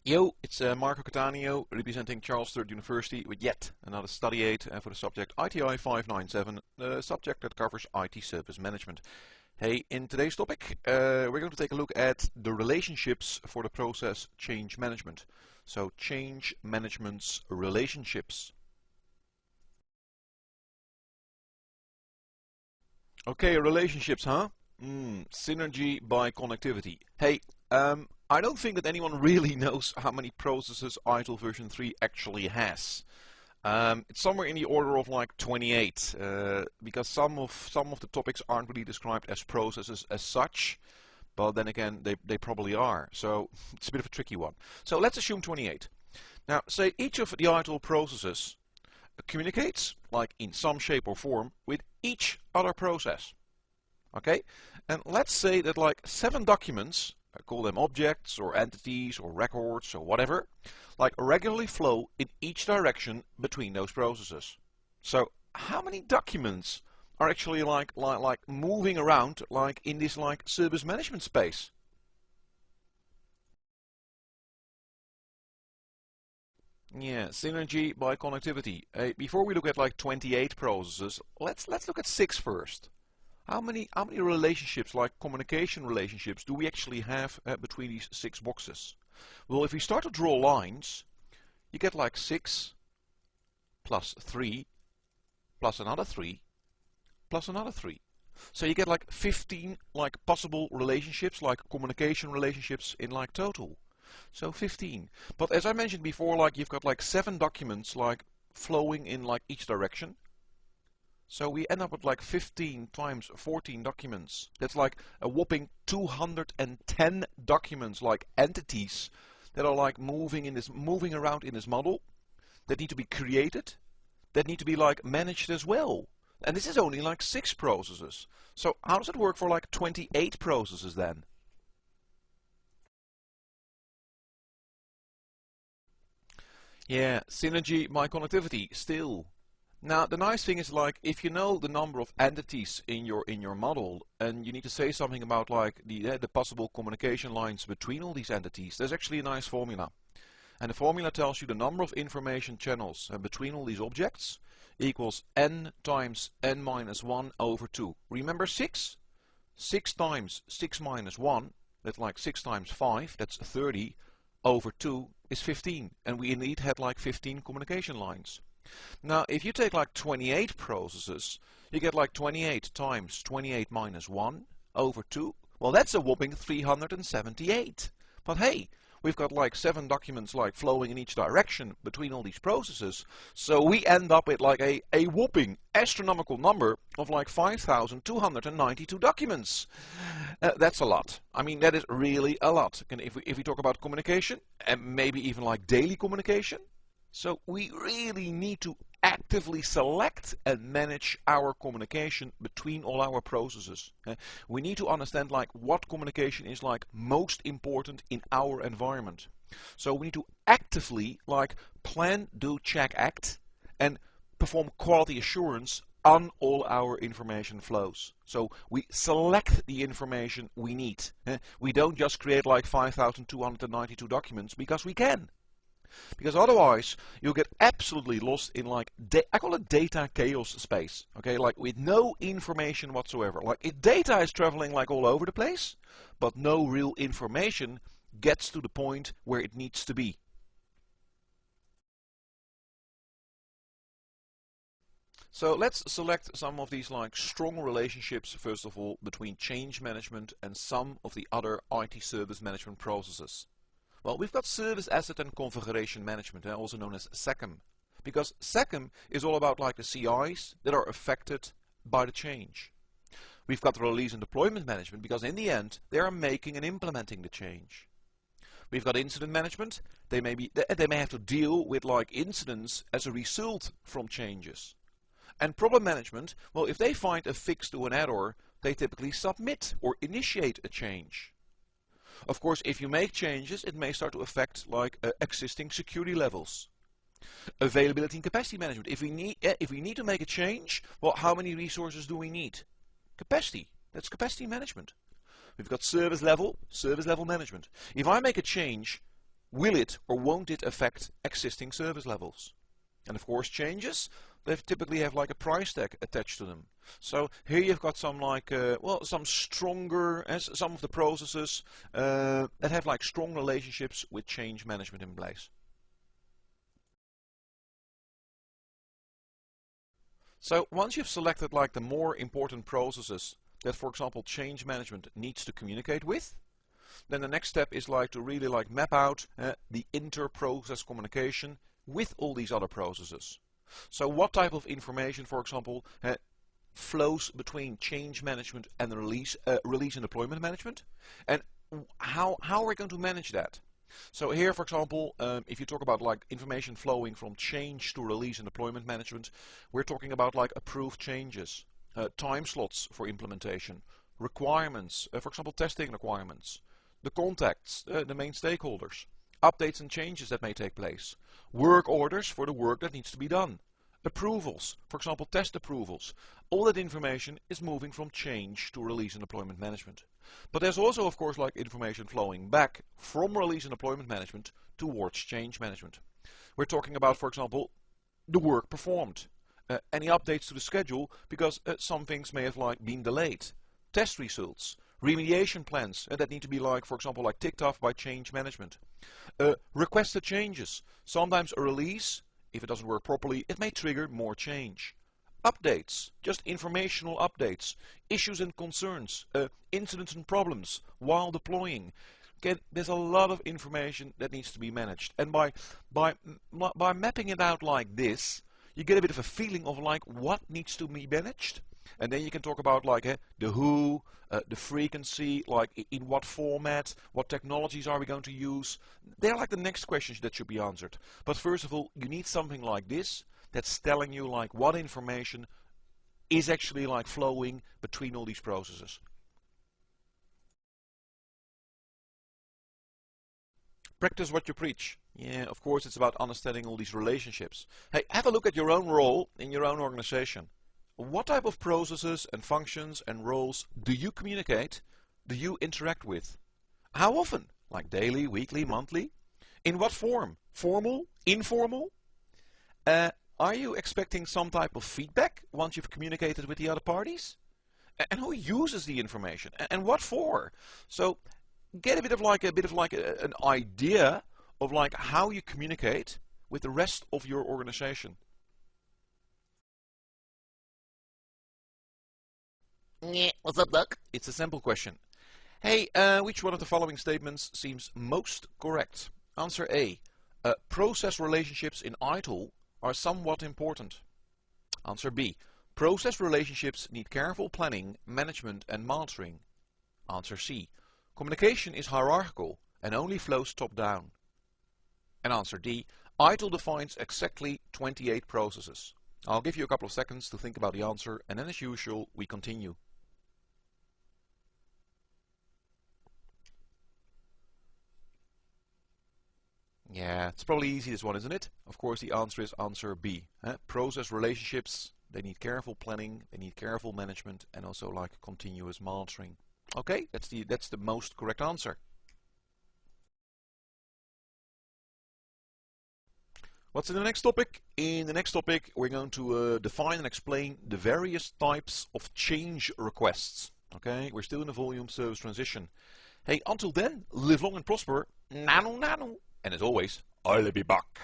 Yo, it's Marco Cattaneo representing Charles III University with yet another study aid for the subject ITI 597, the subject that covers IT service management. Hey, in today's topic we're going to take a look at the relationships for the process change management. So change management's relationships. Okay, relationships, huh? Synergy by connectivity. Hey, I don't think that anyone really knows how many processes ITIL version 3 actually has. It's somewhere in the order of like 28, because some of the topics aren't really described as processes as such, but then again they probably are. So it's a bit of a tricky one. So let's assume 28. Now say each of the ITIL processes communicates, like in some shape or form, with each other process. Okay, and let's say that like 7 documents, I call them objects or entities or records or whatever, like regularly flow in each direction between those processes. So how many documents are actually like moving around like in this like service management space? Yeah, synergy by connectivity. Before we look at like 28 processes, let's look at 6 first. How many relationships, like communication relationships, do we actually have between these 6 boxes? Well, if we start to draw lines, you get like 6 plus 3 plus another 3 plus another 3. So you get like 15 like possible relationships, like communication relationships in like total. So 15. But as I mentioned before, like you've got like 7 documents like flowing in like each direction. So we end up with like 15 times 14 documents. That's like a whopping 210 documents, like entities that are like moving around in this model, that need to be created, that need to be like managed as well. And this is only like 6 processes. So how does it work for like 28 processes then? Yeah, synergy by connectivity still. Now the nice thing is, like, if you know the number of entities in your model and you need to say something about like the possible communication lines between all these entities, there's actually a nice formula. And the formula tells you the number of information channels between all these objects equals n times n minus 1 over 2. Remember 6? 6 times 6 minus 1, that's like 6 times 5, that's 30, over 2 is 15. And we indeed had like 15 communication lines. Now, if you take like 28 processes, you get like 28 times 28 minus 1 over 2. Well, that's a whopping 378. But hey, we've got like 7 documents like flowing in each direction between all these processes. So we end up with like a whopping astronomical number of like 5,292 documents. That's a lot. I mean, that is really a lot. And if we talk about communication, and maybe even like daily communication, so we really need to actively select and manage our communication between all our processes. We need to understand like what communication is like most important in our environment. So we need to actively like plan, do, check, act, and perform quality assurance on all our information flows. So we select the information we need. We don't just create like 5,292 documents because we can. Because otherwise you'll get absolutely lost in like I call it data chaos space. Okay, like with no information whatsoever. Like data is traveling like all over the place, but no real information gets to the point where it needs to be. So let's select some of these like strong relationships first of all between change management and some of the other IT service management processes. Well, we've got Service Asset and Configuration Management, also known as SACM. Because SACM is all about like the CIs that are affected by the change. We've got Release and Deployment Management because in the end they are making and implementing the change. We've got Incident Management. They may have to deal with like incidents as a result from changes. And Problem Management, well, if they find a fix to an error, they typically submit or initiate a change. Of course, if you make changes, it may start to affect like existing security levels. Availability and capacity management. If we need to make a change, well, how many resources do we need? Capacity. That's capacity management. We've got service level management. If I make a change, will it or won't it affect existing service levels? And of course changes, they typically have like a price tag attached to them. So here you've got some like, well, some stronger, as some of the processes that have like strong relationships with change management in place. So once you've selected like the more important processes that, for example, change management needs to communicate with, then the next step is like to really like map out the inter-process communication with all these other processes. So what type of information, for example, flows between change management and release and deployment management, and how are we going to manage that? So here, for example, if you talk about like information flowing from change to release and deployment management, we're talking about like approved changes, time slots for implementation, requirements, for example, testing requirements, the contacts, the main stakeholders, updates and changes that may take place, work orders for the work that needs to be done, approvals, for example, test approvals. All that information is moving from change to release and deployment management. But there's also, of course, like information flowing back from release and deployment management towards change management. We're talking about, for example, the work performed, any updates to the schedule because some things may have like been delayed, test results, remediation plans that need to be like, for example, like ticked off by change management, requested changes. Sometimes a release, if it doesn't work properly, it may trigger more change. Updates, just informational updates, issues and concerns, incidents and problems while deploying. Okay, there's a lot of information that needs to be managed, and by mapping it out like this, you get a bit of a feeling of like what needs to be managed, and then you can talk about like the who, the frequency, like in what format, what technologies are we going to use. They're like the next questions that should be answered. But first of all, you need something like this that's telling you like what information is actually like flowing between all these processes. Practice what you preach. Yeah, of course it's about understanding all these relationships. Hey, have a look at your own role in your own organization. What type of processes and functions and roles do you communicate, do you interact with? How often? Like daily, weekly, monthly? In what form? Formal? Informal? Are you expecting some type of feedback once you've communicated with the other parties? And who uses the information? And what for? So get a bit of like an idea of like how you communicate with the rest of your organization. Yeah, what's up, Doc? It's a simple question. Hey, which one of the following statements seems most correct? Answer A. Process relationships in ITIL are somewhat important. Answer B. Process relationships need careful planning, management and monitoring. Answer C. Communication is hierarchical and only flows top-down. And answer D. ITIL defines exactly 28 processes. I'll give you a couple of seconds to think about the answer, and then as usual, we continue. Yeah, it's probably easy, this one, isn't it? Of course, the answer is answer B. Process relationships, they need careful planning, they need careful management, and also like continuous monitoring. Okay, that's the most correct answer. What's in the next topic? In the next topic, we're going to define and explain the various types of change requests. Okay, we're still in the volume service transition. Hey, until then, live long and prosper. Nano, nano. And as always, I'll be back.